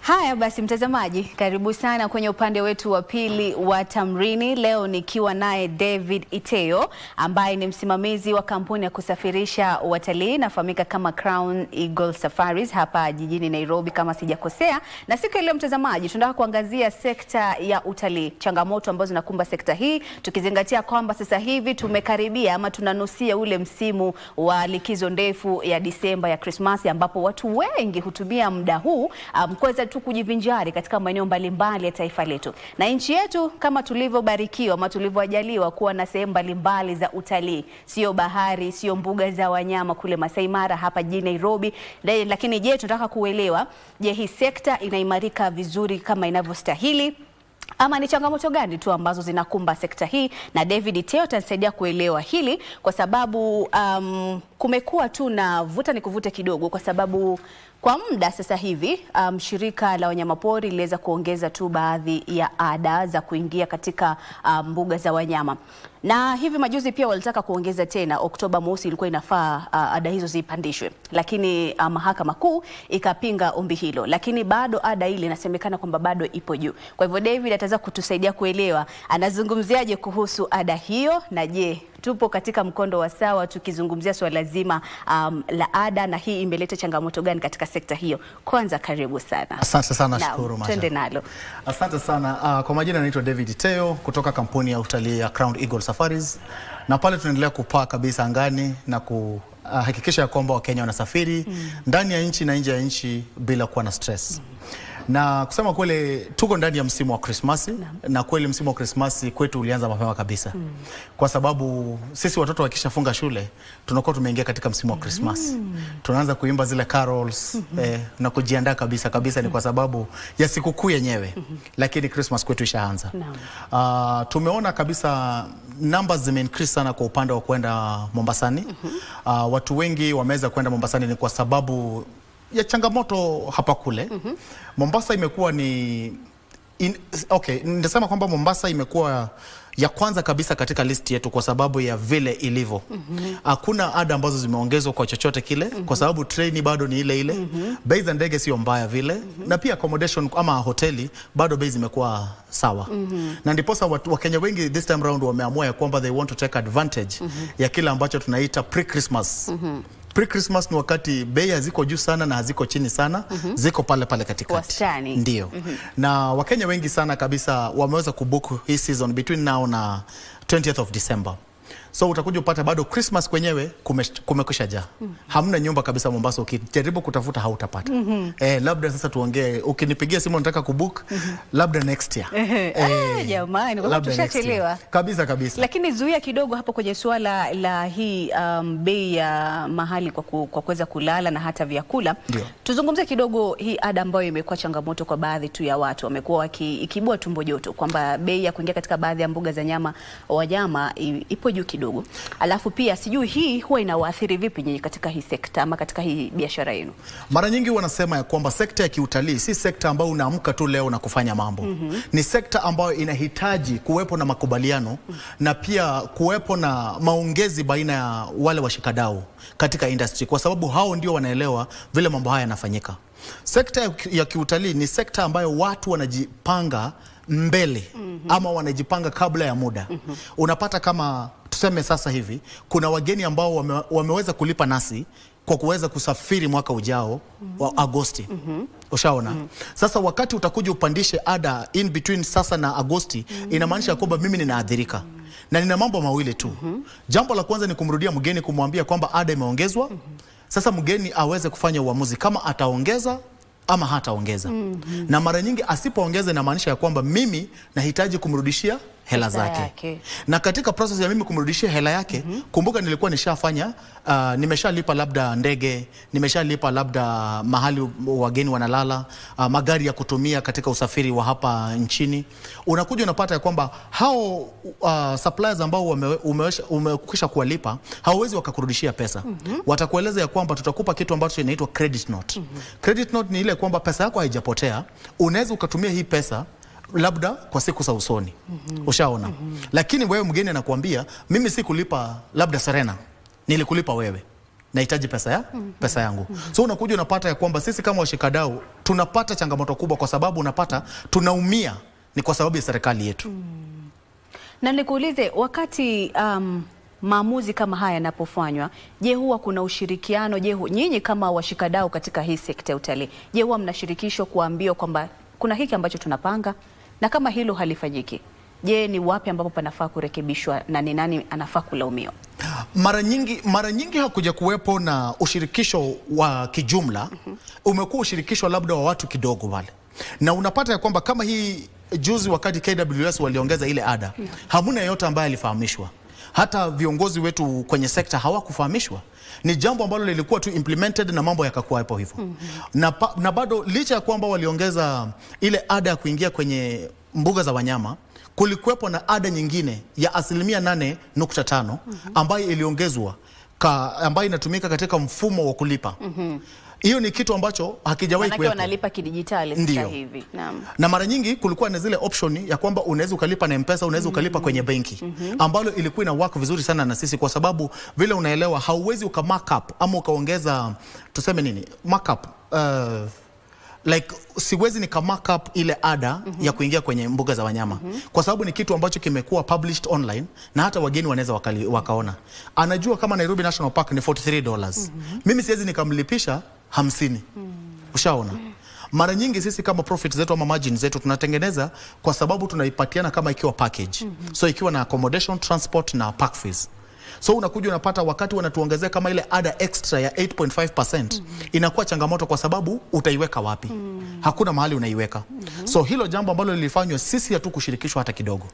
Haya basi mtazamaji, karibu sana kwenye upande wetu wa pili wa Tamrini. Leo nikiwa naye David Iteyo ambaye ni msimamizi wa kampuni ya kusafirisha watalii inafahamika kama Crown Eagle Safaris hapa jijini Nairobi kama sijakosea. Na siku ya leo mtazamaji, tunataka kuangazia sekta ya utalii, changamoto ambazo zinakumba sekta hii, tukizingatia kwamba sasa hivi tumekaribia ama tunanusia ule msimu wa likizo ndefu ya Disemba ya Krismasi, ambapo watu wengi hutumia muda huu kuweza tu kujivinjari katika maeneo mbalimbali ya taifa letu. Na nchi yetu kama tulivyobarikiwa ama tulivyojaliwa kuwa na sehemu mbalimbali za utalii, sio bahari, sio mbuga za wanyama kule Masai Mara hapa jijini Nairobi. Lakini je, tunataka kuelewa, je, hii sekta inaimarika vizuri kama inavyostahili ama ni changamoto gani tu ambazo zinakumba sekta hii? Na David Iteyo atanisaidia kuelewa hili, kwa sababu kumekuwa tu na vuta ni kuvute kidogo, kwa sababu kwa muda sasa hivi shirika la wanyamapori liliweza kuongeza tu baadhi ya ada za kuingia katika mbuga za wanyama. Na hivi majuzi pia walitaka kuongeza tena, Oktoba mosi ilikuwa inafaa ada hizo zipandishwe. Lakini mahakama kuu ikapinga ombi hilo. Lakini bado ada ile inasemekana kwamba bado ipo juu. Kwa hivyo David ataweza kutusaidia kuelewa anazungumziaje kuhusu ada hiyo, na je, tupo katika mkondo wa sawa tukizungumzia swala zima la ada, na hii imeleta changamoto gani katika sekta hiyo? Kwanza karibu sana. Asante sana, shukuru Masha. Twende nalo. Asante sana. Kwa majina naitwa David Iteyo kutoka kampuni ya utalii ya Crown Eagle Safaris. Na pale tunaendelea kupaa kabisa angani na kuhakikisha kwamba Wakenya wanasafiri ndani ya nchi na nje ya nchi bila kuwa na stress. Na kusema kweli tuko ndani ya msimu wa Krismasi, na kweli msimu wa Krismasi kwetu ulianza mapema kabisa. Kwa sababu sisi watoto wakishafunga shule tunakuwa tumeingia katika msimu wa Krismasi. Tunaanza kuimba zile carols na kujiandaa kabisa ni kwa sababu ya sikukuu yenyewe. Lakini Christmas kwetu ishaanza. Tumeona kabisa numbers zime-increase sana kwa upande wa kwenda Mombasani. Watu wengi wameweza kwenda Mombasani ni kwa sababu ya changamoto hapa kule. Mombasa imekuwa ni nitasema kwamba Mombasa imekuwa ya kwanza kabisa katika list yetu kwa sababu ya vile ilivyo. Hakuna ada ambazo zimeongezwa kwa chochote kile, kwa sababu treni bado ni ile ile. Bei za ndege sio mbaya vile, na pia accommodation ama hoteli bado bei zimekuwa sawa. Na ndiposa Wakenya wengi this time round wameamua ya kwamba they want to take advantage ya kile ambacho tunaita pre-Christmas. Pre-Christmas ni wakati bei haziko juu sana na haziko chini sana, ziko pale katikati. Wastani. Ndio. Na Wakenya wengi sana kabisa wameweza kubook hii season between now na 20th of December. So utakuja upata bado Christmas kwenyewe kumekwisha jaa. Hamna nyumba kabisa Mombasa, ukijaribu kutafuta hautapata. Labda sasa tuongee, ukinipigia simu nataka kubook, labda next year. Jamani, kwa tushachelewa. Kabisa. Lakini zuia kidogo hapo kwenye swala la hii bei ya mahali kwa kuweza kulala na hata vyakula. Tuzungumzie kidogo hii ada ambayo imekuwa changamoto kwa baadhi tu ya watu. Wamekuwa ikibua tumbo joto kwamba bei ya kuingia katika baadhi ya mbuga za wanyama ipo juu kidogo. Alafu pia sijui hii huwa inawaathiri vipi nyinyi katika hii sekta ama katika hii biashara yenu? Mara nyingi wanasema ya kwamba sekta ya kiutalii si sekta ambayo unaamka tu leo na kufanya mambo. Ni sekta ambayo inahitaji kuwepo na makubaliano na pia kuwepo na maongezi baina ya wale washikadau katika industry, kwa sababu hao ndio wanaelewa vile mambo haya yanafanyika. Sekta ya kiutalii ni sekta ambayo watu wanajipanga mbele ama wanajipanga kabla ya muda. Unapata kama tuseme sasa hivi kuna wageni ambao wameweza kulipa nasi kwa kuweza kusafiri mwaka ujao wa Agosti. Ushaona? Sasa wakati utakuja upandishe ada in between sasa na Agosti, inamaanisha kwamba mimi ninaathirika. Na nina mambo mawili tu. Jambo la kwanza ni kumrudia mgeni kumwambia kwamba ada imeongezwa. Sasa mgeni aweze kufanya uamuzi kama ataongeza ama hataongeza. Na mara nyingi asipoongeza inamaanisha ya kwamba mimi nahitaji kumrudishia hela zake. Na katika process ya mimi kumrudishia hela yake, kumbuka nilikuwa nishafanya, nimeshalipa labda ndege, nimeshalipa labda mahali wageni wanalala, magari ya kutumia katika usafiri wa hapa nchini. Unakuja unapata ya kwamba hao suppliers ambao umekwisha kuwalipa, hawawezi wakakurudishia pesa. Watakueleza ya kwamba tutakupa kitu ambacho inaitwa credit note. Credit note ni ile kwamba pesa yako haijapotea, unaweza ukatumia hii pesa labda kwa siku za usoni. Ushaona? Lakini wewe mgeni anakuambia mimi si kulipa labda Serena, nilikulipa wewe. nahitaji pesa yangu. So unakuja unapata ya kwamba sisi kama washikadau tunapata changamoto kubwa, kwa sababu unapata tunaumia ni kwa sababu ya serikali yetu. Na nikuulize, wakati maamuzi kama haya yanapofanywa, je, huwa kuna ushirikiano? Je, nyinyi kama washikadau katika hii sekta ya utalii, je, huwa mnashirikishwa kuambiwa kwamba kuna hiki ambacho tunapanga, na kama hilo halifanyiki, je, ni wapi ambapo panafaa kurekebishwa na ni nani anafaa kulaumiwa? Mara nyingi hakuja kuwepo na ushirikisho wa kijumla. Umekuwa ushirikisho labda wa watu kidogo wale, na unapata ya kwamba kama hii juzi wakati KWS waliongeza ile ada, hamuna yeyote ambaye alifahamishwa. Hata viongozi wetu kwenye sekta hawakufahamishwa. Ni jambo ambalo lilikuwa tu implemented na mambo yakakuwa hapo hivyo. Na bado licha ya kwamba waliongeza ile ada ya kuingia kwenye mbuga za wanyama, kulikuwepo na ada nyingine ya 8.5% ambayo iliongezwa ambayo inatumika katika mfumo wa kulipa. Hiyo ni kitu ambacho hakijawahi kuwepo. Wanalipa kidijitali sasa hivi. Na mara nyingi kulikuwa na zile option ya kwamba unaweza ukalipa na M-Pesa, unaweza ukalipa kwenye benki, ambalo ilikuwa ina work vizuri sana na sisi, kwa sababu vile unaelewa hauwezi ukamark up ama ukaongeza tuseme nini mark up, like siwezi nika mark up ile ada ya kuingia kwenye mbuga za wanyama, kwa sababu ni kitu ambacho kimekuwa published online na hata wageni wanaweza wakaona. Anajua kama Nairobi National Park ni $43. Mimi siwezi nikamlipisha 50. Ushaona? Mara nyingi sisi kama profit zetu ama margin zetu tunatengeneza kwa sababu tunaipatiana kama ikiwa package. So ikiwa na accommodation, transport na park fees. So unakuja unapata wakati wanatuongezea kama ile ada extra ya 8.5%, inakuwa changamoto kwa sababu utaiweka wapi? Hakuna mahali unaiweka. So hilo jambo ambalo lilifanywa, sisi hatukushirikishwa hata kidogo.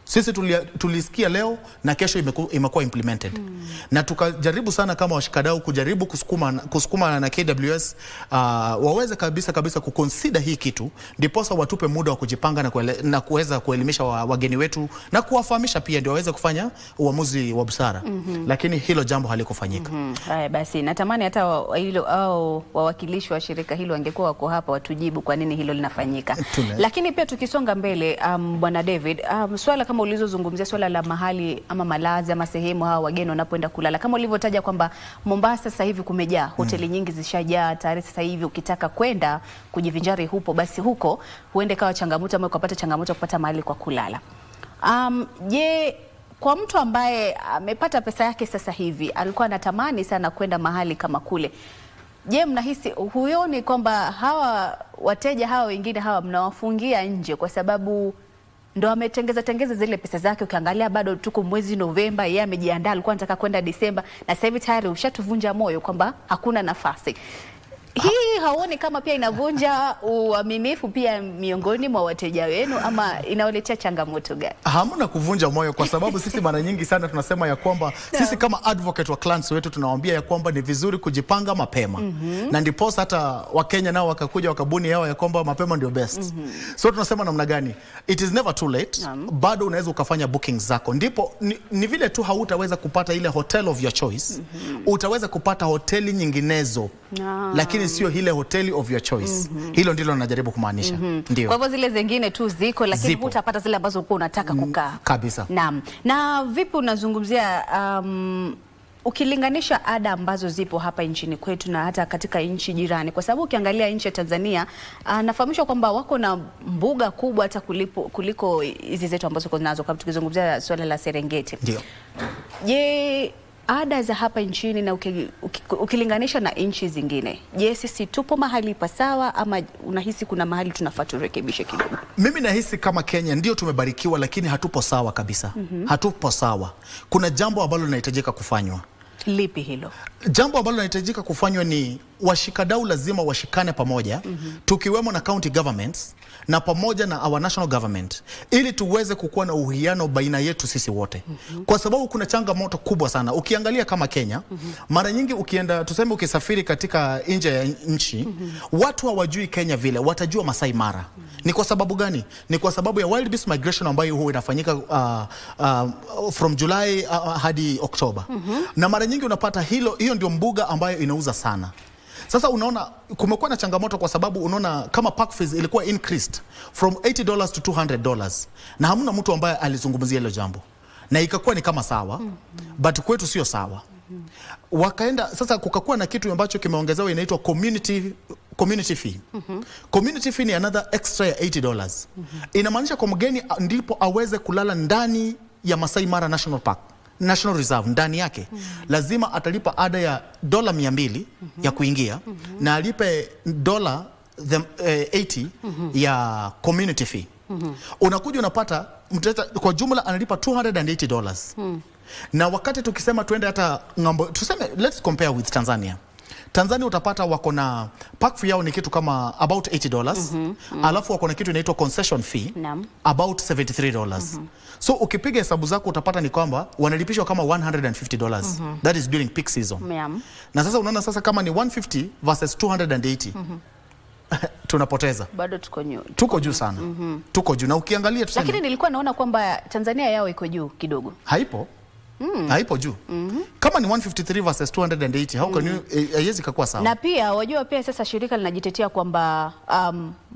Sisi tulisikia leo na kesho imekuwa implemented. Na tukajaribu sana kama washikadau kujaribu kusukuma na KWS waweze kabisa kuconsider hii kitu, ndiposa watupe muda wa kujipanga na kuweza kuelimisha wageni wetu na kuwafahamisha pia ndio waweze kufanya uamuzi wa busara. Lakini hilo jambo halikufanyika. Haya basi, natamani hata hilo au wawakilishi wa shirika hilo wangekuwa wako hapa watujibu kwa nini hilo linafanyika. Lakini pia tukisonga mbele, Bwana David, swala kama ulizozungumzia swala la mahali ama malazi ama sehemu hawa wageni wanapoenda kulala, kama ulivyotaja kwamba Mombasa sasa hivi kumejaa, hoteli nyingi zishajaa tayari. Sasa hivi ukitaka kwenda kujivinjari hupo, basi huko huende kawa changamoto ama ukapata changamoto kupata mahali kwa kulala. Je, kwa mtu ambaye amepata pesa yake sasa hivi, alikuwa anatamani sana kwenda mahali kama kule, je, mnahisi huoni kwamba hawa wateja hawa wengine hawa mnawafungia nje kwa sababu ndo ametengeza zile pesa zake? Ukiangalia bado tuko mwezi Novemba, yeye amejiandaa, alikuwa anataka kwenda Disemba, na sasa hivi tayari ushatuvunja moyo kwamba hakuna nafasi. Hii haoni kama pia inavunja uaminifu pia miongoni mwa wateja wenu, ama inawaletea changamoto gani? Hamna kuvunja moyo, kwa sababu sisi mara nyingi sana tunasema ya kwamba sisi kama advocate wa clients wetu tunawaambia ya kwamba ni vizuri kujipanga mapema. Na ndipo hata Wakenya nao wakakuja wakabuni yao ya kwamba mapema ndio best. So tunasema namna gani? It is never too late. Bado unaweza ukafanya bookings zako. Ndipo ni vile tu hautaweza kupata ile hotel of your choice. Utaweza kupata hoteli nyinginezo. Lakini sio ile hoteli of your choice. Hilo ndilo najaribu kumaanisha. Ndio. Kwa hivyo zile zingine tu ziko, lakini hutapata zile ambazo ulikuwa unataka kukaa. Kabisa. Naam. Na vipi unazungumzia ukilinganisha ada ambazo zipo hapa nchini kwetu na hata katika nchi jirani? Kwa sababu ukiangalia nchi ya Tanzania, nafahamishwa kwamba wako na mbuga kubwa hata kuliko hizi zetu ambazo tuko nazo, kama tukizungumzia swala la Serengeti. Ndio. Je, ada za hapa nchini na ukilinganisha na nchi zingine, je, sisi tupo mahali pasawa ama unahisi kuna mahali tunafaa turekebishe kidogo? Mimi nahisi kama Kenya ndio tumebarikiwa, lakini hatupo sawa kabisa. Hatupo sawa. Kuna jambo ambalo linahitajika kufanywa. Lipi hilo? Jambo ambalo linahitajika kufanywa ni washikadau lazima washikane pamoja, tukiwemo na county governments na pamoja na our national government, ili tuweze kukuwa na uhiano baina yetu sisi wote. Kwa sababu kuna changamoto kubwa sana. Ukiangalia kama Kenya, mara nyingi ukienda, tuseme ukisafiri katika nje ya nchi, watu hawajui Kenya vile, watajua Masai Mara. Ni kwa sababu gani? Ni kwa sababu ya wild beast migration ambayo huwa inafanyika from July hadi October. Na mara nyingi unapata hiyo ndio mbuga ambayo inauza sana. Sasa unaona kumekuwa na changamoto kwa sababu unaona kama park fees ilikuwa increased from $80 to $200, na hamuna mtu ambaye alizungumzia hilo jambo, na ikakuwa ni kama sawa, but kwetu sio sawa. Wakaenda sasa, kukakuwa na kitu ambacho kimeongezewa inaitwa community fee. Community fee ni another extra ya $80. Inamaanisha kwa mgeni ndipo aweze kulala ndani ya Masai Mara National Reserve ndani yake. Lazima atalipa ada ya $200 ya kuingia na alipe $80 ya community fee. Unakuja unapata kwa jumla analipa $280. Na wakati tukisema tuende hata ngambo, tuseme let's compare with Tanzania. Tanzania utapata wako na park fee yao ni kitu kama about $80. Alafu wako na kitu inaitwa concession fee about $73. So ukipiga hesabu zako utapata ni kwamba wanalipishwa kama $150. That is during peak season. Na sasa unaona sasa kama ni 150 versus 280. Tunapoteza. Bado tuko juu sana. Tuko juu, na ukiangalia tuseme, lakini nilikuwa naona kwamba Tanzania yao iko juu kidogo. Haipo. Haipo juu. Kama ni 153 versus 280, how can you haiwezi kuwa sawa. Na pia wajua pia sasa shirika linajitetea kwamba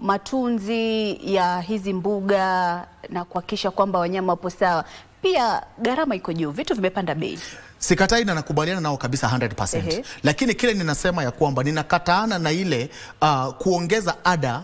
matunzi ya hizi mbuga na kuhakikisha kwamba wanyama wapo sawa, pia gharama iko juu, vitu vimepanda bei. Sikatai na nakubaliana nao kabisa 100%. Lakini kile ninasema ya kwamba ninakataana na ile kuongeza ada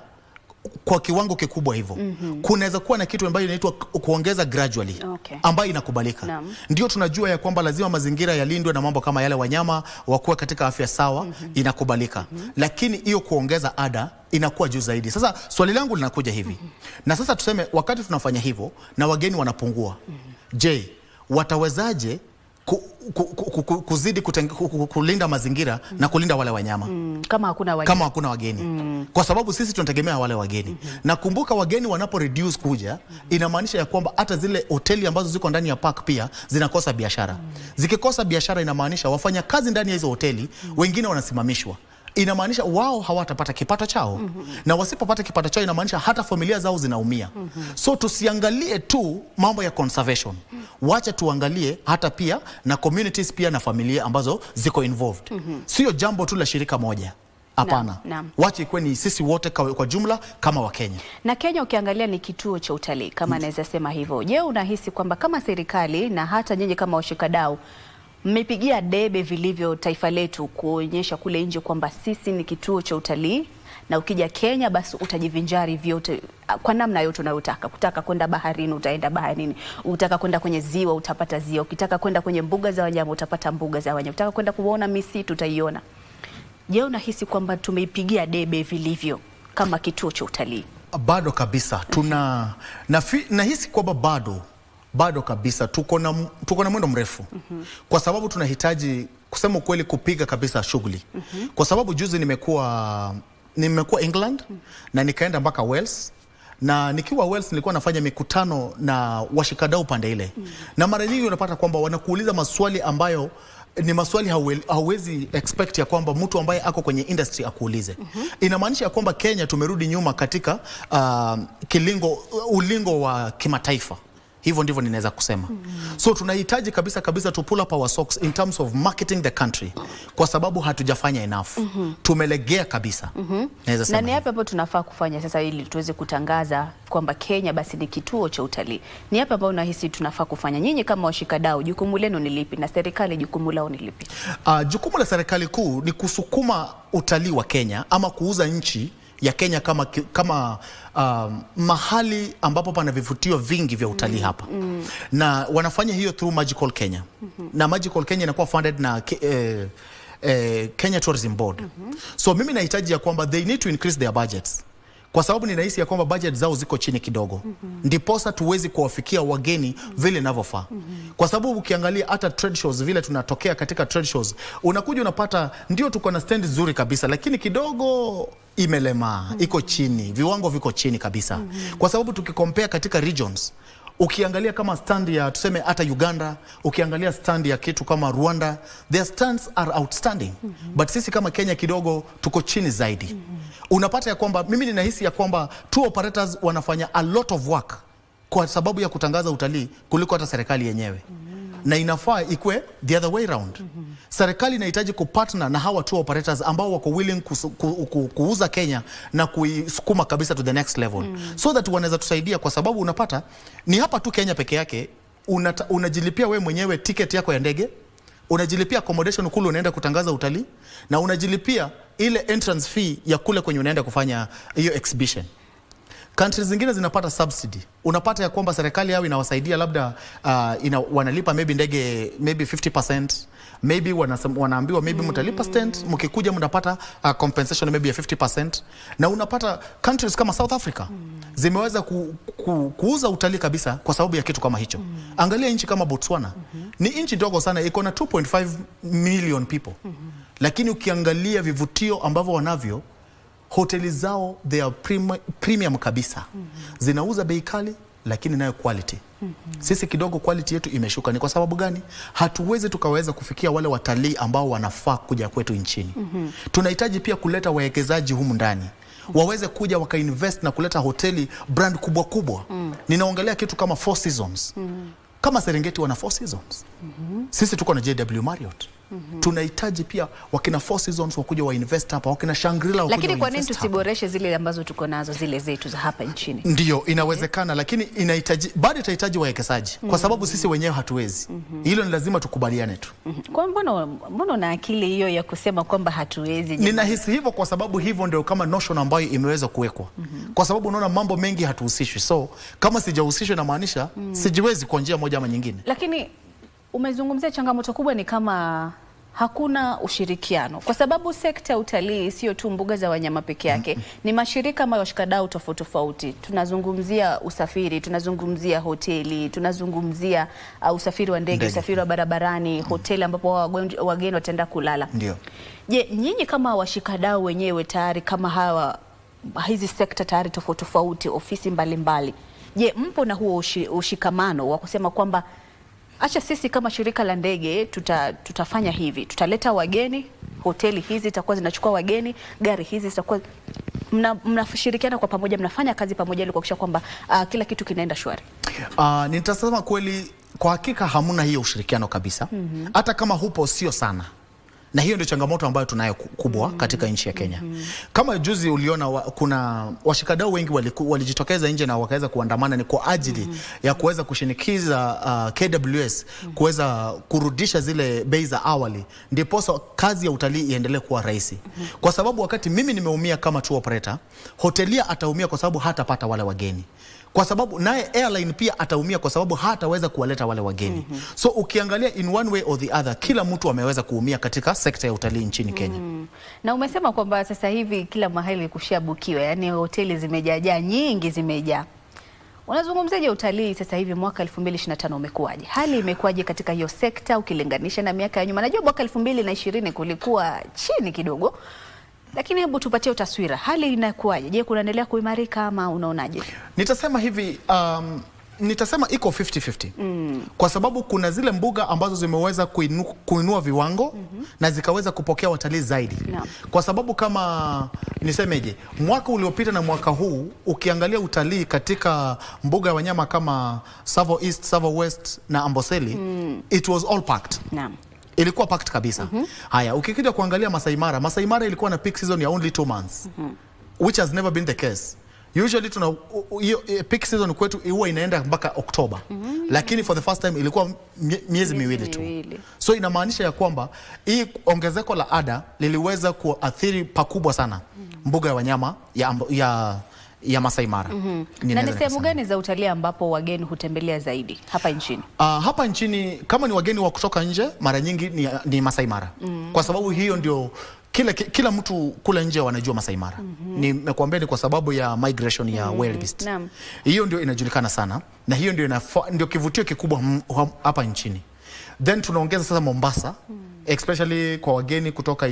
kwa kiwango kikubwa hivyo. Kunaweza kuwa na kitu ambayo inaitwa kuongeza gradually, ambayo inakubalika. Ndio tunajua ya kwamba lazima mazingira yalindwe na mambo kama yale, wanyama wakuwe katika afya sawa, inakubalika. Lakini hiyo kuongeza ada inakuwa juu zaidi. Sasa swali langu linakuja hivi. Na sasa tuseme wakati tunafanya hivyo na wageni wanapungua. Je, watawezaje kuzidi kulinda mazingira na kulinda wale wanyama kama hakuna wageni? Kwa sababu sisi tunategemea wale wageni. Na kumbuka, wageni wanapo reduce kuja, inamaanisha ya kwamba hata zile hoteli ambazo ziko ndani ya park pia zinakosa biashara. Zikikosa biashara, inamaanisha wafanya kazi ndani ya hizo hoteli wengine wanasimamishwa. Inamaanisha wao hawatapata kipato chao. Na wasipopata kipato chao, inamaanisha hata familia zao zinaumia. So tusiangalie tu mambo ya conservation. Wacha tuangalie hata pia na communities pia na familia ambazo ziko involved. Sio jambo tu la shirika moja. Hapana. Wacha ikuwe ni sisi wote kwa jumla kama wa Kenya. Na Kenya ukiangalia ni kituo cha utalii kama naweza sema hivyo. Je, unahisi kwamba kama serikali na hata nyinyi kama washikadau mmepigia debe vilivyo taifa letu kuonyesha kule nje kwamba sisi ni kituo cha utalii, na ukija Kenya basi utajivinjari vyote kwa namna yote unayotaka? Kutaka kwenda baharini utaenda baharini, utaka kwenda kwenye ziwa utapata ziwa, ukitaka kwenda kwenye mbuga za wanyama utapata mbuga za wanyama, utaka kwenda kuona misitu utaiona. Je, unahisi kwamba tumeipigia debe vilivyo kama kituo cha utalii? Bado kabisa. Nahisi kwamba bado kabisa tuko na mwendo mrefu. Kwa sababu tunahitaji kusema ukweli kupiga kabisa shughuli. Kwa sababu juzi nimekuwa England na nikaenda mpaka Wales, na nikiwa Wales nilikuwa nafanya mikutano na washikadau pande ile. Na mara nyingi unapata kwamba wanakuuliza maswali ambayo ni maswali hauwezi expect ya kwamba mtu ambaye ako kwenye industry akuulize. Inamaanisha ya kwamba Kenya tumerudi nyuma katika ulingo wa kimataifa. Hivyo ndivyo ninaweza kusema. So tunahitaji kabisa to pull up our socks in terms of marketing the country, kwa sababu hatujafanya enough. Tumelegea kabisa. Naweza sema. Na ni yapi hapo tunafaa kufanya sasa ili tuweze kutangaza kwamba Kenya basi ni kituo cha utalii? Ni yapi hapo unahisi tunafaa kufanya? Nyinyi kama washikadau, jukumu lenu ni lipi, na serikali jukumu lao ni lipi? Jukumu la serikali kuu ni kusukuma utalii wa Kenya ama kuuza nchi ya Kenya kama mahali ambapo pana vivutio vingi vya utalii hapa. Na wanafanya hiyo through Magical Kenya. Na Magical Kenya inakuwa funded na Kenya Tourism Board. So mimi nahitaji ya kwamba they need to increase their budgets. Kwa sababu ninahisi ya kwamba budget zao ziko chini kidogo. Ndiposa tuwezi kuwafikia wageni vile inavyofaa. Kwa sababu ukiangalia hata trade shows, vile tunatokea katika trade shows, unakuja unapata ndio tuko na stand nzuri kabisa, lakini kidogo imelema, iko chini, viwango viko chini kabisa. Kwa sababu tukikompare katika regions, ukiangalia kama stand ya tuseme hata Uganda, ukiangalia stand ya kitu kama Rwanda, their stands are outstanding. But sisi kama Kenya kidogo tuko chini zaidi. Unapata ya kwamba mimi ninahisi ya kwamba tour operators wanafanya a lot of work kwa sababu ya kutangaza utalii kuliko hata serikali yenyewe. Na inafaa ikue the other way round. Serikali inahitaji kupartner na hawa tour operators ambao wako willing kuuza Kenya na kuisukuma kabisa to the next level. So that wanaweza tusaidia, kwa sababu unapata ni hapa tu Kenya peke yake unajilipia we mwenyewe ticket yako ya ndege, unajilipia accommodation kule unaenda kutangaza utalii, na unajilipia ile entrance fee ya kule kwenye unaenda kufanya hiyo exhibition. Countries zingine zinapata subsidy. Unapata ya kwamba serikali yao inawasaidia labda wanalipa maybe ndege maybe 50%, maybe wanaambiwa maybe mtalipa stent, mkikuja mnapata compensation maybe ya 50%. Na unapata countries kama South Africa zimeweza kuuza utalii kabisa kwa sababu ya kitu kama hicho. Angalia nchi kama Botswana. Ni nchi ndogo sana, iko na 2.5 million people. Lakini ukiangalia vivutio ambavyo wanavyo, hoteli zao they are premium kabisa. Zinauza bei kali lakini nayo quality. Sisi kidogo quality yetu imeshuka. Ni kwa sababu gani? Hatuwezi tukaweza kufikia wale watalii ambao wanafaa kuja kwetu nchini. Tunahitaji pia kuleta wawekezaji humu ndani, waweze kuja wakainvest na kuleta hoteli brand kubwa kubwa. Ninaongelea kitu kama Four Seasons. Kama Serengeti wana Four Seasons. Sisi tuko na JW Marriott. Tunahitaji pia wakina Four Seasons wakuja wa invest hapa, wakina Shangri-La wakuja. Lakini kwa nini tusiboreshe zile ambazo tuko nazo, zile zetu za hapa nchini? Ndio, inawezekana, lakini inahitaji, bado itahitaji wawekezaji kwa sababu sisi wenyewe hatuwezi. Hilo ni lazima tukubaliane tu. Kwa mbona na akili hiyo ya kusema kwamba hatuwezi? Ninahisi hivyo kwa sababu hivyo ndio kama notion ambayo imeweza kuwekwa. Kwa sababu unaona mambo mengi hatuhusishwi. So kama sijahusishwa inamaanisha sijiwezi kwa njia moja ama nyingine. Lakini umezungumzia changamoto kubwa ni kama hakuna ushirikiano, kwa sababu sekta ya utalii sio tu mbuga za wanyama peke yake. Ni mashirika ama washikadau tofauti tofauti. Tunazungumzia usafiri, tunazungumzia hoteli, tunazungumzia usafiri wa ndege, usafiri wa barabarani, hoteli ambapo wageni wataenda kulala. Ndio. Je, nyinyi kama washikadau wenyewe tayari kama hizi sekta tayari tofauti tofauti, ofisi mbalimbali, je, mpo na huo ushikamano wa kusema kwamba acha sisi kama shirika la ndege tutafanya hivi, tutaleta wageni, hoteli hizi zitakuwa zinachukua wageni, gari hizi zitakuwa, mnashirikiana kwa pamoja, mnafanya kazi pamoja ili kuhakikisha kwamba kila kitu kinaenda shwari? Nitasema kweli, kwa hakika hamuna hiyo ushirikiano kabisa. Hata kama hupo sio sana. Na hiyo ndio changamoto ambayo tunayo kubwa katika nchi ya Kenya. Kama juzi uliona kuna washikadau wengi walijitokeza nje na wakaweza kuandamana, ni kwa ajili ya kuweza kushinikiza KWS kuweza kurudisha zile bei za awali, ndipo kazi ya utalii iendelee kuwa rahisi. Kwa sababu wakati mimi nimeumia kama tour operator, hotelia ataumia kwa sababu hatapata wale wageni. Kwa sababu naye airline pia ataumia kwa sababu hataweza kuwaleta wale wageni. So ukiangalia in one way or the other, kila mtu ameweza kuumia katika sekta ya utalii nchini Kenya. Na umesema kwamba sasa hivi kila mahali kushabukiwa, yani hoteli zimejaa, nyingi zimejaa. Unazungumzaje utalii sasa hivi mwaka 2025 umekuaje? Hali imekuaje katika hiyo sekta ukilinganisha na miaka ya nyuma? Najua mwaka 2020 kulikuwa chini kidogo, lakini hebu tupatie taswira. Hali inakuaje? Je, kunaendelea kuimarika ama unaonaje? Nitasema hivi, nitasema iko 50-50. Kwa sababu kuna zile mbuga ambazo zimeweza kuinua viwango na zikaweza kupokea watalii zaidi. Kwa sababu kama nisemeje, mwaka uliopita na mwaka huu ukiangalia utalii katika mbuga ya wanyama kama Tsavo East, Tsavo West na Amboseli, it was all packed. Ilikuwa packed kabisa. Haya, ukikija kuangalia Masai Mara, Masai Mara ilikuwa na peak season ya only 2 months. Which has never been the case. Usually tuna peak season kwetu huwa inaenda mpaka Oktoba. Lakini for the first time ilikuwa miezi miwili tu. So inamaanisha ya kwamba hii ongezeko la ada liliweza kuathiri pakubwa sana mbuga ya wanyama ya Masai Mara. Na ni sehemu gani za utalii ambapo wageni hutembelea zaidi hapa nchini? Hapa nchini kama ni wageni wa kutoka nje, mara nyingi ni Masai Mara. Kwa sababu hiyo ndio kila mtu kule nje wanajua Masai Mara. Nimekuambia ni kwa sababu ya migration ya wildebeest. Hiyo ndio inajulikana sana na hiyo ndio kivutio kikubwa hapa nchini. Then tunaongeza sasa Mombasa, especially kwa wageni kutoka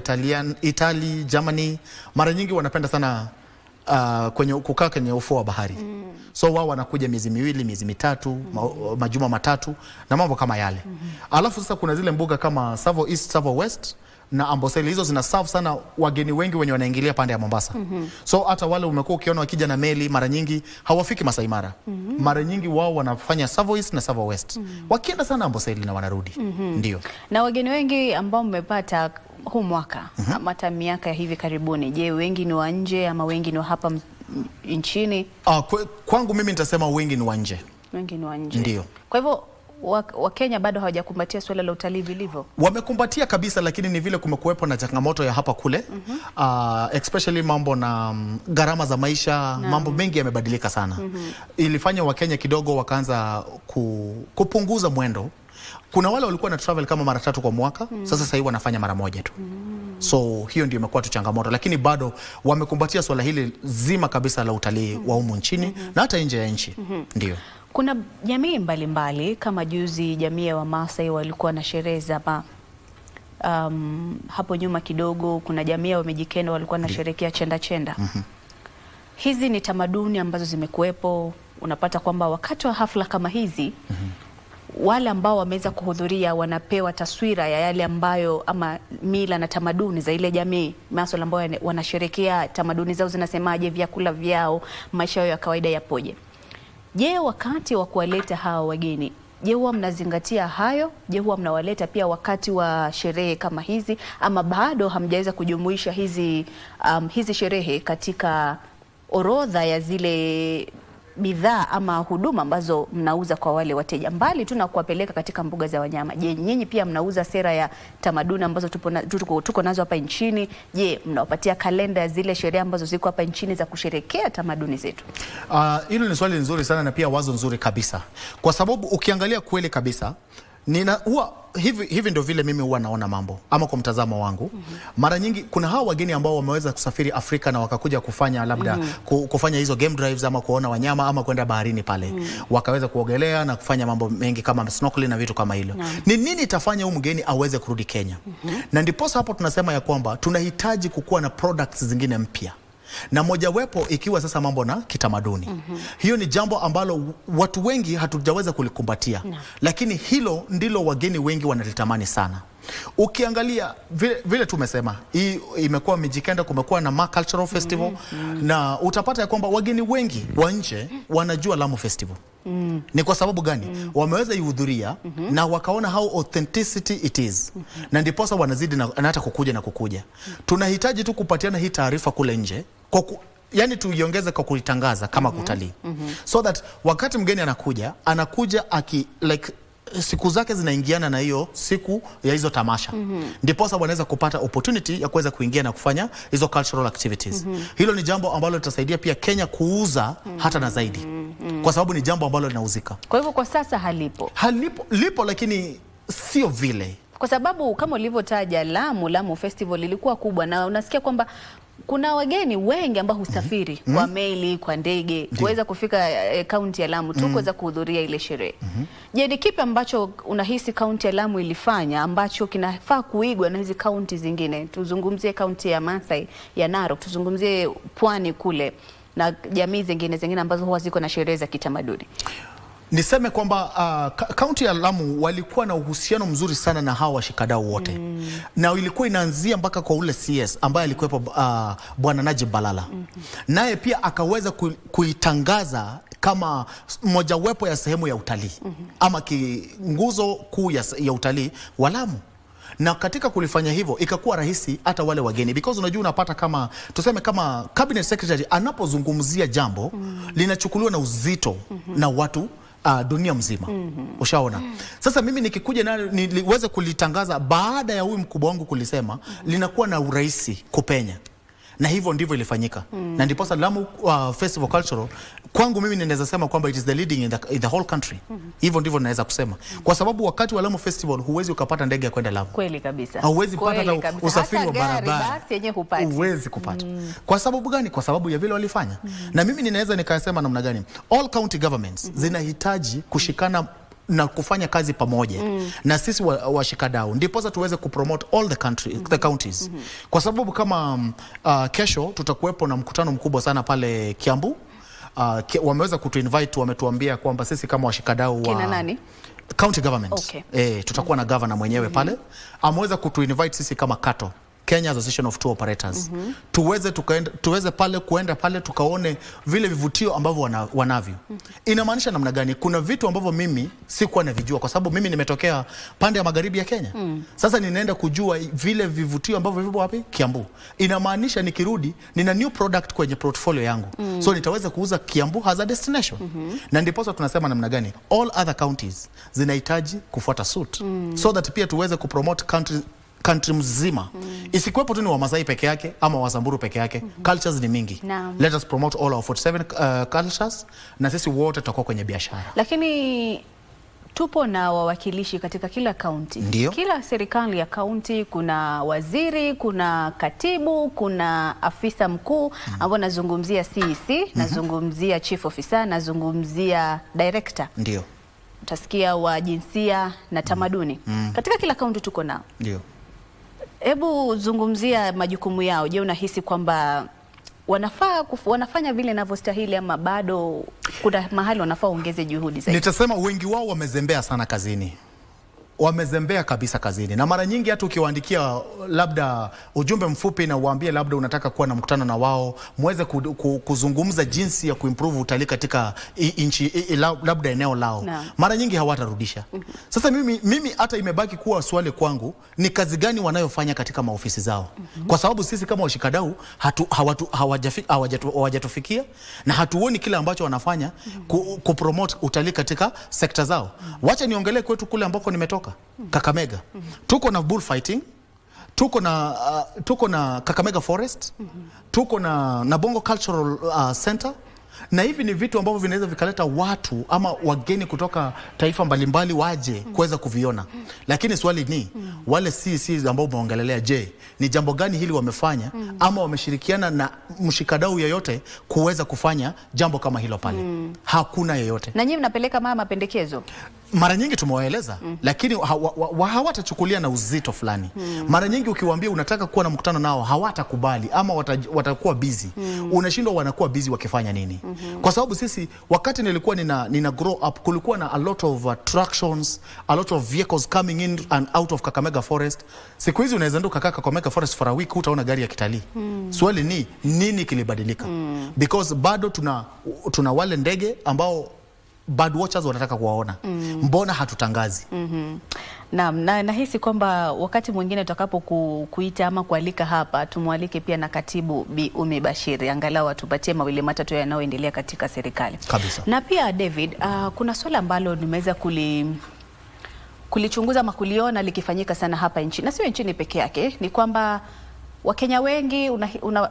Italy, Germany. Mara nyingi wanapenda sana kukaa kwenye ufuo wa bahari. So wao wanakuja miezi miwili, miezi mitatu, majuma matatu na mambo kama yale. Alafu sasa kuna zile mbuga kama Tsavo East, Tsavo West na Amboseli, hizo zina serve sana wageni wengi wenye wanaingilia pande ya Mombasa. So hata wale umekuwa ukiona wakija na meli mara nyingi hawafiki Masai Mara. Mara nyingi wao wanafanya Tsavo East na Tsavo West. Wakienda sana Amboseli na wanarudi. Ndio. Na wageni wengi ambao mmepata huu mwaka ama hata miaka hivi karibuni, je, wengi ni wa nje ama wengi ni wa hapa nchini? Kwangu mimi nitasema wengi ni wa nje. Wengi ni wa nje. Ndio. Kwa hivyo Wakenya bado hawajakumbatia swala la utalii vilivyo? Wamekumbatia kabisa, lakini ni vile kumekuwepo na changamoto ya hapa kule. Especially mambo na gharama za maisha, mambo mengi yamebadilika sana. Ilifanya Wakenya kidogo wakaanza kupunguza mwendo. Kuna wale walikuwa na travel kama mara 3 kwa mwaka, sasa hivi wanafanya mara moja tu. So hiyo ndio imekuwa tu changamoto, lakini bado wamekumbatia swala hili zima kabisa la utalii wa humu nchini na hata nje ya nchi. Ndio. Kuna jamii mbalimbali kama juzi jamii ya Wamasai walikuwa na sherehe za hapo nyuma kidogo kuna jamii ya Wamijikenda walikuwa na sherekea chenda. Hizi ni tamaduni ambazo zimekuwepo. Unapata kwamba wakati wa hafla kama hizi wale ambao wameweza kuhudhuria wanapewa taswira ya yale ambayo ama mila na tamaduni za ile jamii, masuala ambayo wanasherekea, tamaduni zao zinasemaje, vyakula vyao, maisha yao ya kawaida yapoje. Je, wakati wa kuwaleta hawa wageni, je, huwa mnazingatia hayo? Je, huwa mnawaleta pia wakati wa sherehe kama hizi, ama bado hamjaweza kujumuisha hizi sherehe katika orodha ya zile bidhaa ama huduma ambazo mnauza kwa wale wateja, mbali tu na kuwapeleka katika mbuga za wanyama? Je, nyinyi pia mnauza sera ya tamaduni ambazo tuko nazo hapa nchini? Je, mnawapatia kalenda ya zile sherehe ambazo ziko hapa nchini za kusherekea tamaduni zetu? Hilo ni swali nzuri sana na pia wazo nzuri kabisa, kwa sababu ukiangalia kweli kabisa hivi ndio vile mimi huwa naona mambo, ama kwa mtazamo wangu. Mara nyingi kuna hao wageni ambao wameweza kusafiri Afrika na wakakuja kufanya labda kufanya hizo game drives ama kuona wanyama ama kwenda baharini pale, wakaweza kuogelea na kufanya mambo mengi kama snorkeling na vitu kama hilo. Ni nini itafanya huyu mgeni aweze kurudi Kenya? Na ndipo hapo tunasema ya kwamba tunahitaji kukuwa na products zingine mpya, na mojawapo ikiwa sasa mambo na kitamaduni. Hiyo ni jambo ambalo watu wengi hatujaweza kulikumbatia, lakini hilo ndilo wageni wengi wanalitamani sana. Ukiangalia vile tumesema, hii imekuwa Mijikenda, kumekuwa na Ma Cultural Festival, na utapata ya kwamba wageni wengi wa nje wanajua Lamu Festival. Ni kwa sababu gani? Wameweza ihudhuria na wakaona how authenticity it is. Na ndiposa wanazidi na hata kukuja. Tunahitaji tu kupatiana hii taarifa kule nje, yani tuiongeze kwa kuitangaza kama kutalii. So that wakati mgeni anakuja siku zake zinaingiana na hiyo siku ya hizo tamasha. Ndiposa wanaweza kupata opportunity ya kuweza kuingia na kufanya hizo cultural activities. Hilo ni jambo ambalo litasaidia pia Kenya kuuza hata na zaidi. Kwa sababu ni jambo ambalo linauzika. Kwa hivyo kwa sasa halipo. Lipo lakini sio vile. Kwa sababu kama ulivyotaja Lamu Festival ilikuwa kubwa, na unasikia kwamba kuna wageni wengi ambao husafiri kwa meli, kwa ndege kuweza kufika kaunti ya Lamu tu kuweza kuhudhuria ile sherehe. Je, ni kipi ambacho unahisi kaunti ya Lamu ilifanya ambacho kinafaa kuigwa na hizi kaunti zingine? Tuzungumzie kaunti ya Masai, ya Narok, tuzungumzie pwani kule na jamii zingine ambazo huwa ziko na sherehe za kitamaduni. Niseme kwamba kaunti ya Lamu walikuwa na uhusiano mzuri sana na hawa washikadau wote. Na ilikuwa inaanzia mpaka kwa ule CS ambaye alikuwepo Bwana Najib Balala. Naye pia akaweza kuitangaza kama mojawapo ya sehemu ya utalii ama nguzo kuu ya utalii wa Lamu. Na katika kulifanya hivyo ikakuwa rahisi hata wale wageni, because unajua unapata kama tuseme kama cabinet secretary anapozungumzia jambo linachukuliwa na uzito na watu dunia mzima. Ushaona? Sasa mimi nikikuja na niweze kulitangaza baada ya huyu mkubwa wangu kulisema, linakuwa na urahisi kupenya. Na hivyo ndivyo ilifanyika. Na ndiposa Lamu Festival Cultural kwangu mimi ninaweza sema kwamba it is the leading in the whole country. Hivyo ndivyo ninaweza kusema. Kwa sababu wakati wa Lamu Festival huwezi ukapata ndege ya kwenda Lamu. Kweli kabisa. Huwezi pata usafiri wa barabara. Basi yenyewe hupati. Huwezi kupata. Kwa sababu gani? Kwa sababu ya vile walifanya. Na mimi ninaweza nikasema namna gani? All county governments zinahitaji kushikana na kufanya kazi pamoja na sisi washikadau, ndiposa tuweze kupromote all the counties. Kwa sababu kama kesho tutakuwepo na mkutano mkubwa sana pale Kiambu. Wameweza kutuinvite, wametuambia kwamba sisi kama washikadau Kina nani? County government. Tutakuwa na governor mwenyewe pale. Ameweza kutuinvite sisi kama Kato Kenya Association of Tour Operators. Tuweze pale kuenda pale tukaone vile vivutio ambavyo wanavyo. Inamaanisha namna gani? Kuna vitu ambavyo mimi sikuwa navijua kwa sababu mimi nimetokea pande ya magharibi ya Kenya. Sasa ninaenda kujua vile vivutio ambavyo vipo wapi? Kiambu. Inamaanisha nikirudi nina new product kwenye portfolio yangu. So nitaweza kuuza Kiambu as a destination. Na ndipo tunasema namna gani? All other counties zinahitaji kufuata suit. So that pia tuweze kupromote country mzima. Isikuwepo tu ni Wamasai peke yake ama Wasamburu peke yake. Cultures ni mingi. Let us promote all our 47 cultures na sisi wote tutakuwa kwenye biashara. Lakini tupo na wawakilishi katika kila kaunti. Kila serikali ya kaunti kuna waziri, kuna katibu, kuna afisa mkuu ambao nazungumzia CEC, nazungumzia chief officer, nazungumzia director. Ndio. Utasikia wa jinsia na tamaduni. Katika kila kaunti tuko nao. Ndio. Hebu zungumzia majukumu yao. Je, unahisi kwamba wanafanya vile inavyostahili ama bado kuna mahali wanafaa ongeze juhudi zaidi? Nitasema wengi wao wamezembea sana kazini. Wamezembea kabisa kazini. Na mara nyingi hata ukiwaandikia labda ujumbe mfupi na uambie labda unataka kuwa na mkutano na wao, muweze kuzungumza jinsi ya kuimprove utalii katika nchi labda eneo lao. Mara nyingi hawatarudisha. Sasa mimi hata imebaki kuwa swali kwangu, ni kazi gani wanayofanya katika maofisi zao? Kwa sababu sisi kama washikadau hawajatufikia na hatuoni kile ambacho wanafanya kupromote utalii katika sekta zao. Wacha niongelee kwetu kule ambako nimetoka. Kakamega. Tuko na bullfighting, tuko na Kakamega Forest, tuko na Bongo Cultural Center, na hivi ni vitu ambavyo vinaweza vikaleta watu ama wageni kutoka taifa mbalimbali waje kuweza kuviona. Lakini swali ni wale CECs ambao umeongelelea, je, ni jambo gani hili wamefanya ama wameshirikiana na mshikadau yoyote kuweza kufanya jambo kama hilo pale? Hakuna yoyote. Na nyinyi mnapeleka mapendekezo? Mara nyingi tumewaeleza, lakini hawatachukulia na uzito fulani. Mara nyingi ukiwaambia unataka kuwa na mkutano nao, hawatakubali ama watakuwa busy. Unashindwa wanakuwa busy wakifanya nini? Kwa sababu sisi wakati nilikuwa nina grow up, kulikuwa na a lot of attractions, a lot of vehicles coming in and out of Kakamega Forest. Siku hizi unaweza enda kukaa Kakamega Forest for a week utaona gari ya kitalii. Swali ni nini kilibadilika? Because bado tuna wale ndege ambao bird watchers wanataka kuwaona. Mbona hatutangazi? Na nahisi kwamba wakati mwingine tutakapo kuita ama kualika hapa, tumwalike pia na katibu Bi Umi Bashiri, angalau atupatie mawili matatu yanayoendelea katika serikali. Kabisa. Na pia David, kuna swala ambalo nimeweza kulichunguza ama kuliona likifanyika sana hapa nchini, na sio nchini peke yake, ni kwamba Wakenya wengi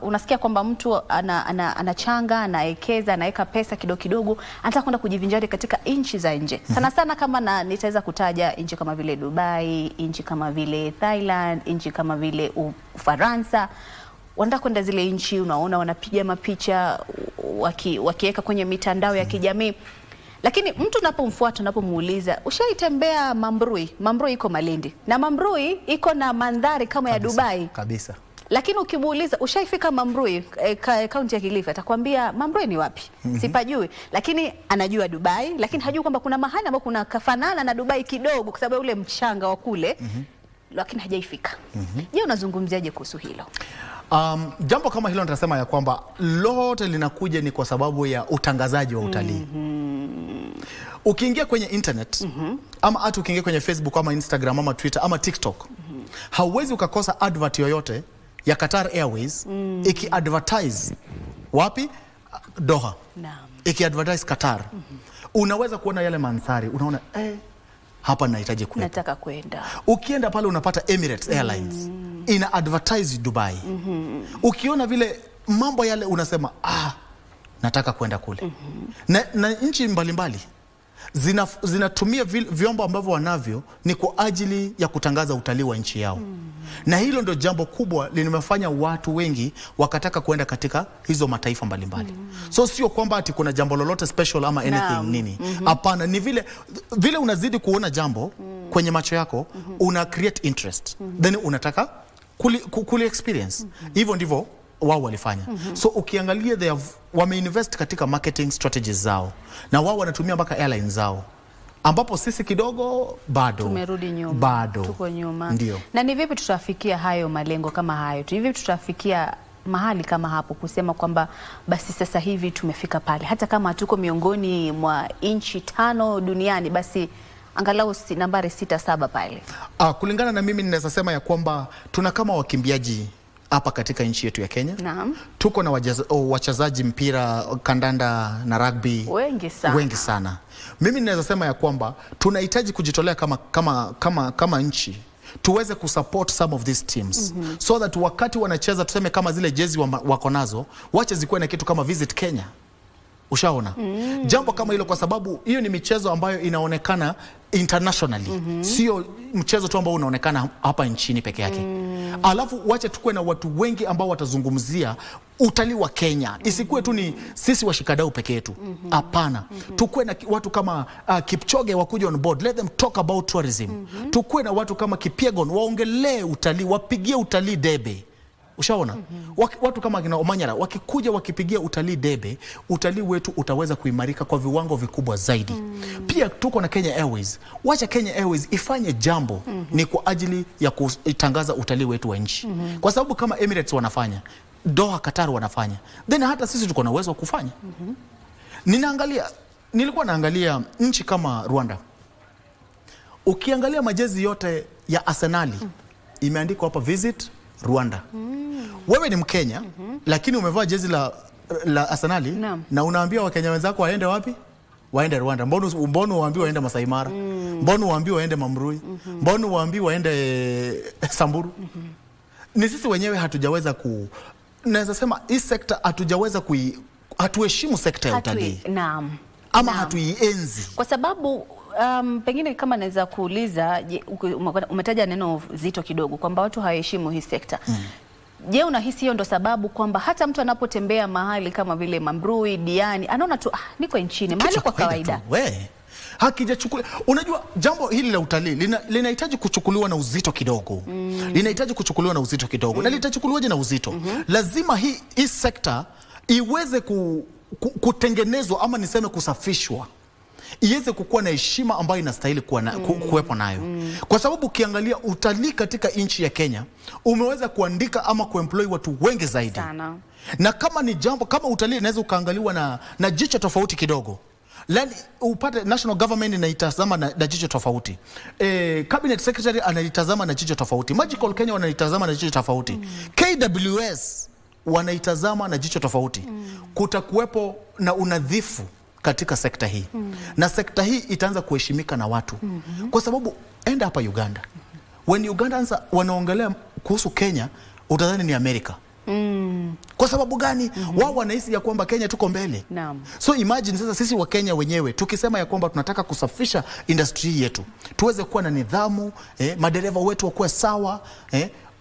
unasikia kwamba mtu anachanga, anaekeza, anaweka pesa kidogo kidogo, anataka kwenda kujivinjari katika nchi za nje. Sana sana kama nitaweza kutaja nchi kama vile Dubai, nchi kama vile Thailand, nchi kama vile Ufaransa. Wanataka kwenda zile nchi, unaona wanapiga mapicha wakiweka kwenye mitandao ya kijamii. Lakini mtu unapomfuata, unapomuuliza, ushaitembea Mambrui? Mambrui iko Malindi. Na Mambrui iko na mandhari kama ya Dubai. Kabisa. Lakini ukimuuliza ushaifika Mambrui, kaunti ya Kilifi, atakwambia Mambrui ni wapi? Sipajui. Lakini anajua Dubai, lakini hajui kwamba kuna mahali ambapo kuna kafanana na Dubai kidogo kwa sababu ule mchanga wa kule. Lakini hajaifika. Je, unazungumziaje kuhusu hilo? Jambo kama hilo nitasema ya kwamba lote linakuja ni kwa sababu ya utangazaji wa utalii. Ukiingia kwenye internet ama hata ukiingia kwenye Facebook ama Instagram ama Twitter ama TikTok, hauwezi ukakosa advert yoyote ya Qatar Airways iki-advertise wapi? Doha. Iki-advertise Qatar. Unaweza kuona yale mandhari, unaona hapa nahitaji kwenda. Nataka kwenda. Ukienda pale unapata Emirates Airlines ina advertise Dubai. Ukiona vile mambo yale unasema nataka kwenda kule. Na nchi mbalimbali zinatumia vyombo ambavyo wanavyo ni kwa ajili ya kutangaza utalii wa nchi yao. Na hilo ndio jambo kubwa limefanya watu wengi wakataka kwenda katika hizo mataifa mbalimbali. So sio kwamba ati kuna jambo lolote special ama anything nini. Hapana, ni vile unazidi kuona jambo kwenye macho yako, una create interest. Then unataka kuli experience. Hivyo ndivyo wao walifanya. So ukiangalia wameinvest katika marketing strategies zao, na wao wanatumia mpaka airlines zao ambapo sisi kidogo bado tumerudi nyuma, bado tuko nyuma. Ndio. Na ni vipi tutafikia hayo malengo kama hayo? Ni vipi tutafikia mahali kama hapo kusema kwamba basi sasa hivi tumefika pale, hata kama hatuko miongoni mwa nchi 5 duniani, basi angalau nambari 6-7 pale? Kulingana na mimi ninaweza sema ya kwamba tuna kama wakimbiaji hapa katika nchi yetu ya Kenya. Naam. Tuko na wachezaji mpira, kandanda na rugby wengi sana. Mimi ninaweza sema ya kwamba tunahitaji kujitolea kama nchi tuweze kusupport some of these teams so that wakati wanacheza tuseme kama zile jezi wako nazo wache zikuwe na kitu kama Visit Kenya. Ushaona? Jambo kama hilo, kwa sababu hiyo ni michezo ambayo inaonekana internationally. Sio mchezo tu ambao unaonekana hapa nchini peke yake. Alafu wache tukue na watu wengi ambao watazungumzia utalii wa Kenya. Isikuwe tu ni sisi washikadau peke yetu. Hapana. Tukue na watu kama Kipchoge wakuja on board. Let them talk about tourism. Tukue na watu kama Kipyegon waongelee utalii, wapigie utalii debe. Ushaona? Watu kama kina Omanyala wakikuja wakipigia utalii debe, utalii wetu utaweza kuimarika kwa viwango vikubwa zaidi. Pia tuko na Kenya Airways. Wacha Kenya Airways ifanye jambo ni kwa ajili ya kutangaza utalii wetu wa nchi. Kwa sababu kama Emirates wanafanya, Doha Qatar wanafanya, then hata sisi tuko na uwezo wa kufanya. Nilikuwa naangalia nchi kama Rwanda. Ukiangalia majezi yote ya Arsenali imeandikwa hapa Visit Rwanda. Wewe ni Mkenya lakini umevaa jezi la Arsenali na unaambia Wakenya wenzako waende wapi? Waende Rwanda. Mbona uambiwe waende Masai Mara? Mbona uambiwe waende Mamrui? Mbona uambiwe waende Samburu? Ni sisi wenyewe hatujaweza naweza sema hii sekta hatujaweza hatuheshimu sekta ya utalii. Ama hatuienzi. Kwa sababu pengine kama naweza kuuliza, umetaja neno zito kidogo kwamba watu hawaheshimu hii sekta. Je, unahisi hiyo ndo sababu kwamba hata mtu anapotembea mahali kama vile Mambrui, Diani, anaona tu niko nchini, mahali kwa kawaida? Hakijachukuliwa. Unajua jambo hili la utalii linahitaji kuchukuliwa na uzito kidogo. Linahitaji kuchukuliwa na uzito kidogo. Na litachukuliwaje na uzito? Lazima hii sekta iweze kutengenezwa ama niseme kusafishwa, iweze kukuwa na heshima ambayo inastahili kuwepo nayo. Kwa sababu ukiangalia utalii katika nchi ya Kenya umeweza kuandika ama kuemploy watu wengi zaidi sana. Na kama ni jambo kama utalii inaweza ukaangaliwa na jicho tofauti kidogo, upate national government inaitazama na jicho tofauti, cabinet secretary anaitazama na jicho tofauti, Magical Kenya wanaitazama na jicho tofauti, KWS wanaitazama na jicho tofauti. Kutakuwepo na unadhifu katika sekta hii. Na sekta hii itaanza kuheshimika na watu. Kwa sababu enda hapa Uganda. When Ugandans wanaongelea kuhusu Kenya, utadhani ni Amerika. Kwa sababu gani? Wao wanahisi ya kwamba Kenya tuko mbele. So imagine sasa sisi wa Kenya wenyewe tukisema ya kwamba tunataka kusafisha industry yetu, tuweze kuwa na nidhamu, madereva wetu wakuwe sawa,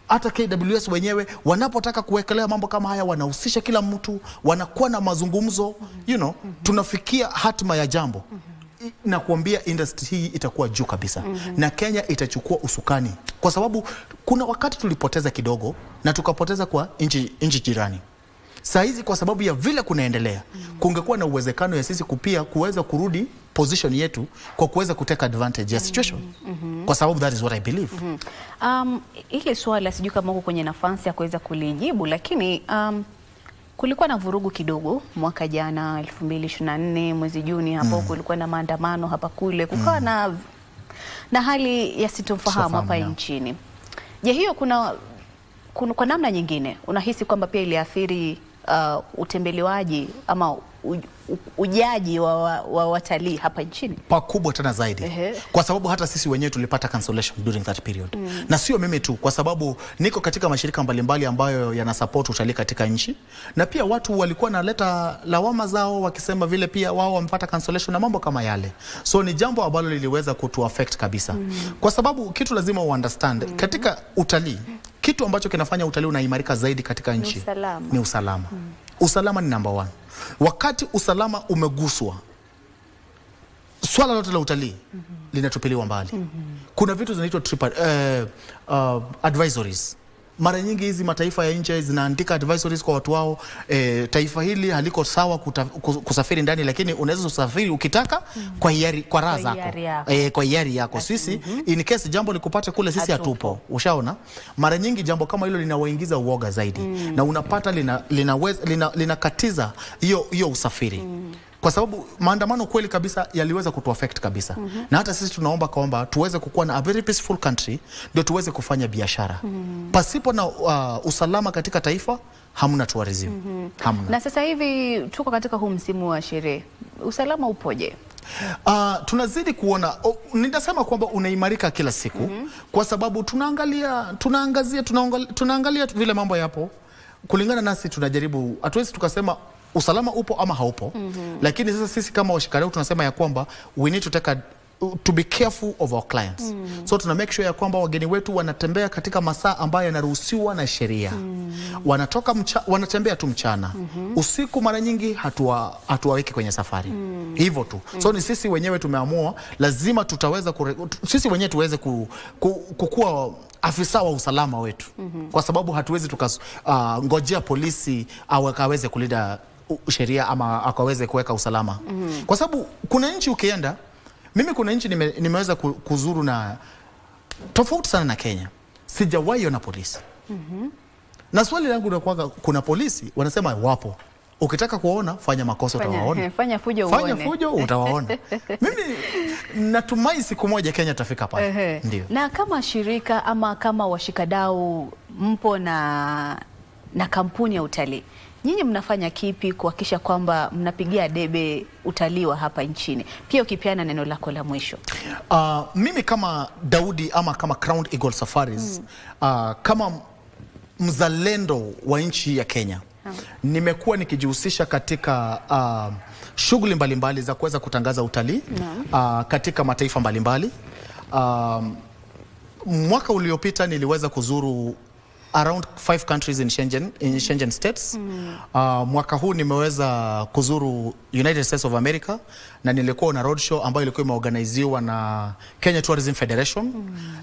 hata KWS wenyewe wanapotaka kuwekelea mambo kama haya wanahusisha kila mtu, wanakuwa na mazungumzo, tunafikia hatima ya jambo. Na kuambia industry hii itakuwa juu kabisa. Na Kenya itachukua usukani. Kwa sababu kuna wakati tulipoteza kidogo na tukapoteza kwa nchi jirani. Saa hizi kwa sababu ya vile kunaendelea, kungekuwa na uwezekano ya sisi kupia kuweza kurudi position yetu kwa kuweza kuteka advantage ya situation. Kwa sababu that is what I believe. Ile swala sijui kama uko kwenye nafasi ya kuweza kulijibu, lakini kulikuwa na vurugu kidogo mwaka jana 2024 mwezi Juni hapo. Kulikuwa na maandamano hapa kule, kukawa na hali ya sintofahamu hapa nchini. Je, hiyo kwa namna nyingine unahisi kwamba pia iliathiri utembelewaji ama ujaji wa watalii hapa nchini? Pakubwa tena zaidi. Kwa sababu hata sisi wenyewe tulipata cancellation during that period. Na sio mimi tu, kwa sababu niko katika mashirika mbalimbali ambayo yana support utalii katika nchi. Na pia watu walikuwa naleta lawama zao wakisema vile pia wao wamepata cancellation na mambo kama yale. So ni jambo ambalo liliweza kutu affect kabisa. Kwa sababu kitu lazima understand katika utalii, kitu ambacho kinafanya utalii unaimarika zaidi katika nchi ni usalama. Usalama ni number 1. Wakati usalama umeguswa, swala lote la utalii linatupiliwa mbali. Kuna vitu zinaitwa advisories. mara nyingi hizi mataifa ya nje zinaandika advisories kwa watu wao, taifa hili haliko sawa kusafiri ndani, lakini unaweza usafiri ukitaka kwa hiari, kwa raha zako, kwa hiari yako. Sisi in case jambo likupate kule, sisi hatupo. Ushaona, mara nyingi jambo kama hilo linawaingiza uoga zaidi, na unapata linakatiza hiyo usafiri. Kwa sababu maandamano kweli kabisa yaliweza kutuaffect kabisa. Na hata sisi tunaomba kwamba tuweze kukuwa na a very peaceful country, ndio tuweze kufanya biashara. Pasipo na usalama katika taifa, hamna tourism. Hamna. Na sasa hivi tuko katika huu msimu wa sherehe. Usalama upoje? Tunazidi kuona, nitasema kwamba unaimarika kila siku, kwa sababu tunaangalia vile mambo yapo. Kulingana nasi tunajaribu, hatuwezi tukasema usalama upo ama haupo. Lakini sasa sisi kama washikadau tunasema ya kwamba we need to be careful of our clients. So tuna make sure ya kwamba wageni wetu wanatembea katika masaa ambayo yanaruhusiwa na sheria. Wanatembea tu mchana. Usiku mara nyingi hatuwaweki kwenye safari. Hivyo tu. So ni sisi wenyewe tumeamua lazima tutaweza sisi wenyewe tuweze kukua afisa wa usalama wetu. Kwa sababu hatuwezi ngojea polisi au akaweze kulinda sheria ama akaweze kuweka usalama. Kwa sababu kuna nchi ukienda, mimi kuna nchi nimeweza kuzuru na tofauti sana na Kenya. Sijawahi ona polisi. Na swali langu ni kwamba kuna polisi wanasema wapo. Ukitaka kuona, fanya makosa utawaona. Fanya fujo uone. Fanya fujo utawaona. Mimi natumai siku moja Kenya tafika pale. Ndio. Na kama shirika ama kama washikadau mpo na kampuni ya utalii, nyinyi mnafanya kipi kuhakikisha kwamba mnapigia debe utalii wa hapa nchini? Pia ukipeana neno lako la mwisho. Mimi kama Daudi ama kama Crown Eagle Safaris, kama mzalendo wa nchi ya Kenya, nimekuwa nikijihusisha katika shughuli mbalimbali za kuweza kutangaza utalii katika mataifa mbalimbali. Mwaka uliopita niliweza kuzuru around 5 countries in Schengen states. Mwaka huu nimeweza kuzuru United States of America, na nilikuwa na roadshow ambayo ilikuwa imeorganiziwa na Kenya Tourism Federation.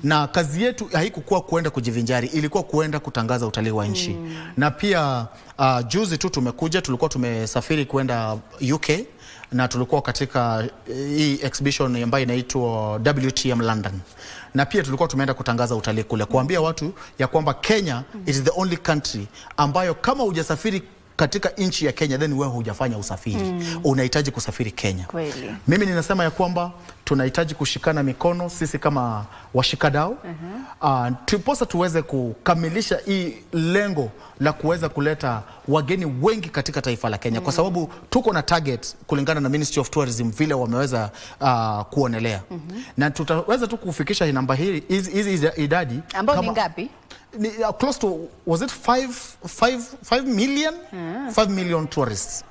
Na kazi yetu haikukuwa kuenda kujivinjari, ilikuwa kuenda kutangaza utalii wa nchi. Na pia juzi tu tulikuwa tumesafiri kuenda UK, na tulikuwa katika hii exhibition ambayo inaitwa WTM London. Na pia tulikuwa tumeenda kutangaza utalii kule, kuambia watu ya kwamba Kenya is the only country ambayo kama hujasafiri katika nchi ya Kenya then wewe hujafanya usafiri. Unahitaji kusafiri Kenya. Kweli. Mimi ninasema ya kwamba tunahitaji kushikana mikono sisi kama washikadau, tuposa tuweze kukamilisha hii lengo la kuweza kuleta wageni wengi katika taifa la Kenya, kwa sababu tuko na target kulingana na Ministry of Tourism vile wameweza kuonelea. Na tutaweza tu kufikisha namba hizi idadi ambao ni ngapi? Close to, was it 5 million? 5 million tourists.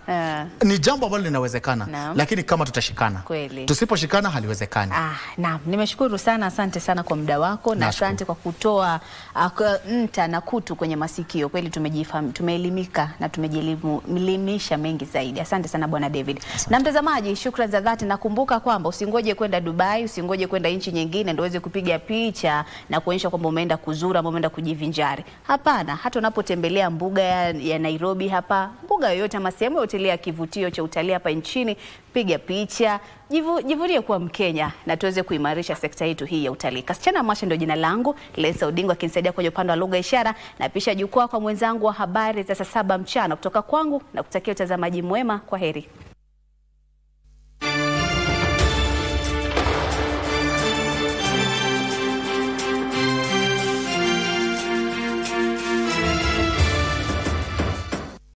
Ni jambo ambalo linawezekana, lakini kama tutashikana. Kweli. Tusiposhikana haliwezekani. Naam, nimeshukuru sana, asante sana kwa muda wako, na asante kwa kutoa nta na kutu kwenye masikio. Kweli tumeelimika na tumejielimisha mengi zaidi. Asante sana Bwana David. Na mtazamaji, shukrani za dhati, na kumbuka kwamba usingoje kwenda Dubai, usingoje kwenda nchi nyingine ndio uweze kupiga picha na kuonyesha kwamba umeenda kuzuru ama umeenda kujivinjari. Hapana, hata unapotembelea mbuga ya Nairobi hapa, mbuga yoyote ama sehemu yote ya kivutio cha utalii hapa nchini, piga picha, jivunie kuwa Mkenya, na tuweze kuimarisha sekta yetu hii ya utalii. Kasichana Masha ndio jina langu, Lensa Odingo akinisaidia kwenye upande wa lugha ishara, na pisha jukwaa kwa mwenzangu wa habari za saa 7 mchana kutoka kwangu, na kutakia utazamaji mwema. Kwa heri.